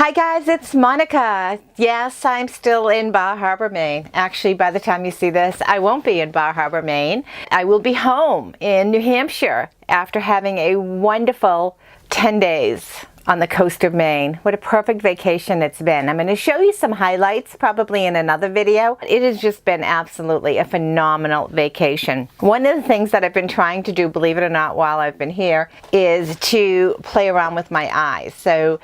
Hi guys, it's Monika. Yes, I'm still in Bar Harbor, Maine. Actually, by the time you see this, I won't be in Bar Harbor, Maine. I will be home in New Hampshire after having a wonderful 10 days on the coast of Maine. What a perfect vacation it's been. I'm going to show you some highlights probably in another video. It has just been absolutely a phenomenal vacation. One of the things that I've been trying to do, believe it or not, while I've been here is to play around with my eyes. So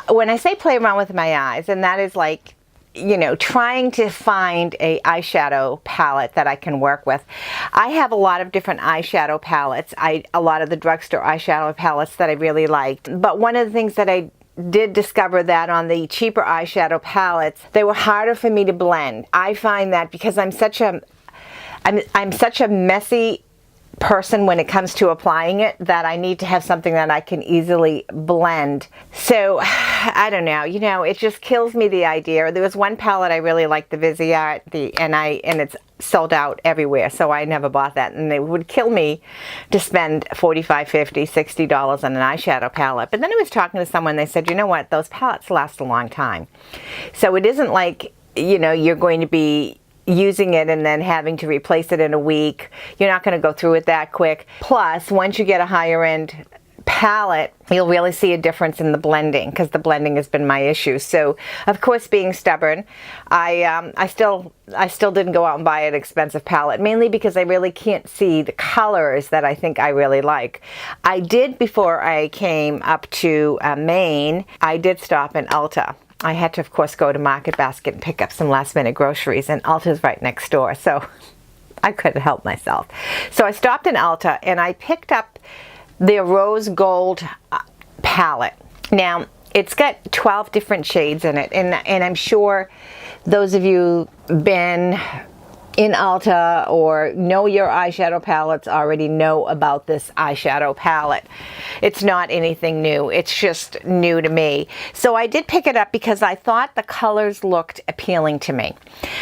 when I say play around with my eyes, and that is like, you know, trying to find a eyeshadow palette that I can work with. I have a lot of different eyeshadow palettes. A lot of the drugstore eyeshadow palettes that I really liked. But one of the things that I did discover that on the cheaper eyeshadow palettes, they were harder for me to blend. I find that because I'm such a messy person when it comes to applying it, that I need to have something that I can easily blend. So I don't know, you know, it just kills me, the idea. There was one palette I really liked, the Viseart, and it's sold out everywhere, so I never bought that, and it would kill me to spend $45, $50, $60 on an eyeshadow palette. But then I was talking to someone, they said, you know what, those palettes last a long time. So it isn't like, you know, you're going to be using it and then having to replace it in a week. You're not going to go through it that quick. Plus, once you get a higher end palette, you'll really see a difference in the blending, because the blending has been my issue. So of course, being stubborn, I still didn't go out and buy an expensive palette, mainly because I really can't see the colors that I think I really like. I did, before I came up to Maine, I did stop in Ulta. I had to, of course, go to Market Basket and pick up some last-minute groceries, and Ulta's right next door, so I couldn't help myself. So I stopped in Ulta, and I picked up their Rose Gold palette. Now, it's got 12 different shades in it, and I'm sure those of you been in Ulta or know your eyeshadow palettes already know about this eyeshadow palette. It's not anything new, it's just new to me. So I did pick it up because I thought the colors looked appealing to me.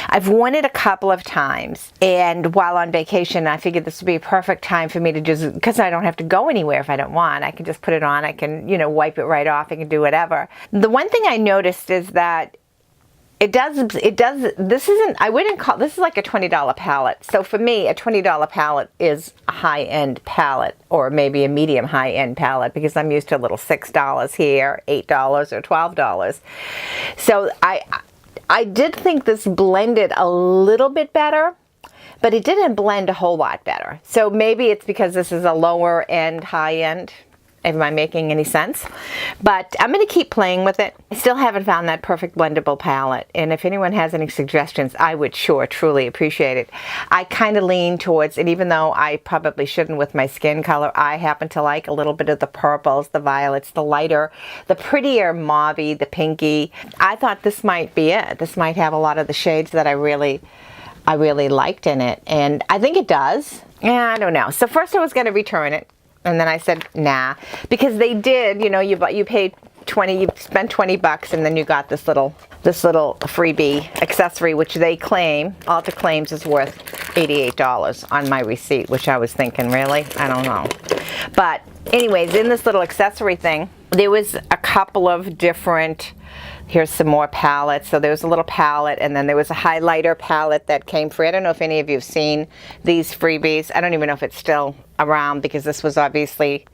I've worn it a couple of times, and while on vacation I figured this would be a perfect time for me to just, because I don't have to go anywhere if I don't want. I can just put it on, I can, you know, wipe it right off, I can do whatever. The one thing I noticed is that this isn't, I wouldn't call, this is like a $20 palette. So for me, a $20 palette is a high-end palette, or maybe a medium high-end palette, because I'm used to a little $6 here, $8 or $12. So I did think this blended a little bit better, but it didn't blend a whole lot better. So maybe it's because this is a lower end, high-end. Am I making any sense? But I'm going to keep playing with it. I still haven't found that perfect blendable palette, and if anyone has any suggestions, I would sure truly appreciate it. I kind of lean towards, and even though I probably shouldn't with my skin color, I happen to like a little bit of the purples, the violets, the lighter, the prettier mauvey, the pinky. I thought this might be it. This might have a lot of the shades that I really liked in it, and I think it does. Yeah, I don't know. So first I was going to return it. And then I said, nah, because they did, you know, you paid 20, you spent 20 bucks, and then you got this little freebie accessory, which they claim, Ulta claims, is worth $88 on my receipt, which I was thinking, really? I don't know. But anyways, in this little accessory thing, there was a couple of different, here's some more palettes. So there was a little palette, and then there was a highlighter palette that came free. I don't know if any of you have seen these freebies. I don't even know if it's still around, because this was obviously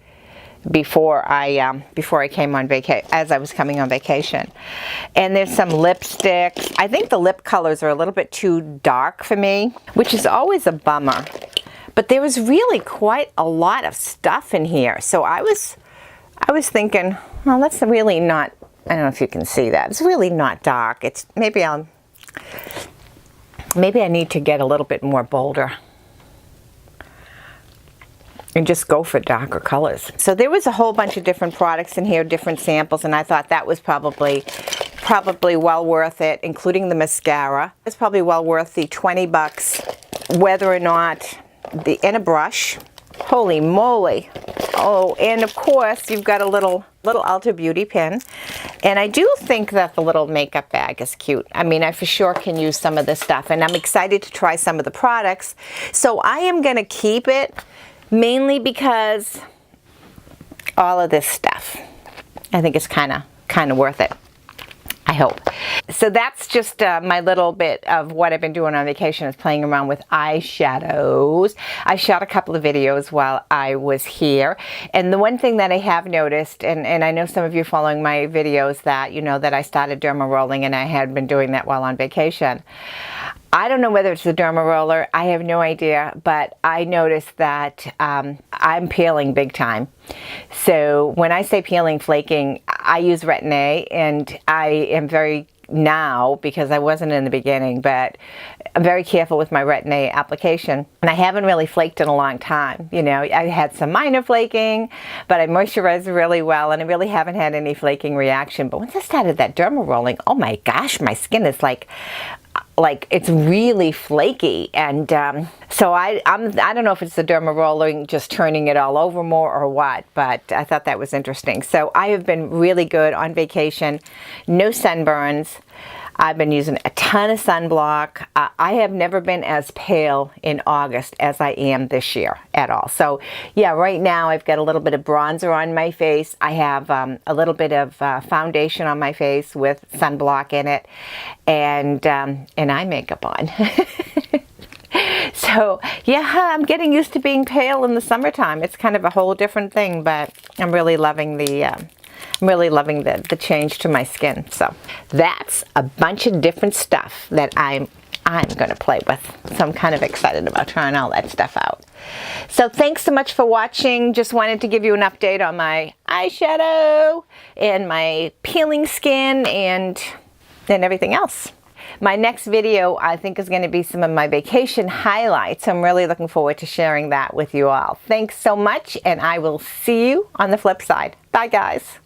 before I came on vacation, as I was coming on vacation. And there's some lipsticks. I think the lip colors are a little bit too dark for me, which is always a bummer. But there was really quite a lot of stuff in here. So I was thinking, well, that's really not, I don't know if you can see that. It's really not dark. It's maybe I need to get a little bit more bolder and just go for darker colors. So there was a whole bunch of different products in here, different samples, and I thought that was probably well worth it, including the mascara. It's probably well worth the 20 bucks, whether or not and a brush. Holy moly. Oh, and of course, you've got a little Ulta Beauty pin. And I do think that the little makeup bag is cute. I mean, I for sure can use some of this stuff, and I'm excited to try some of the products. So I am going to keep it, mainly because all of this stuff, I think it's kind of worth it. hope. So that's just my little bit of what I've been doing on vacation, is playing around with eyeshadows. I shot a couple of videos while I was here, and the one thing that I have noticed, and I know some of you following my videos that you know that I started Derma Rolling, and I had been doing that while on vacation. I don't know whether it's the Derma Roller, I have no idea, but I noticed that I'm peeling big time. So when I say peeling, flaking, I use Retin-a, and I am very, now, because I wasn't in the beginning, but I'm very careful with my Retin-a application, and I haven't really flaked in a long time. You know, I had some minor flaking, but I moisturized really well, and I really haven't had any flaking reaction. But once I started that Derma Rolling, oh my gosh, my skin is like it's really flaky, and so I don't know if it's the Derma Rolling just turning it all over more or what, but I thought that was interesting. So I have been really good on vacation, no sunburns. I've been using a ton of sunblock. I have never been as pale in August as I am this year at all. So yeah, right now I've got a little bit of bronzer on my face. I have a little bit of foundation on my face with sunblock in it, and eye makeup on. So yeah, I'm getting used to being pale in the summertime. It's kind of a whole different thing, but I'm really loving the change to my skin. So that's a bunch of different stuff that I'm going to play with. So I'm kind of excited about trying all that stuff out. So thanks so much for watching. Just wanted to give you an update on my eyeshadow and my peeling skin and everything else. My next video, I think, is going to be some of my vacation highlights. I'm really looking forward to sharing that with you all. Thanks so much, and I will see you on the flip side. Bye, guys.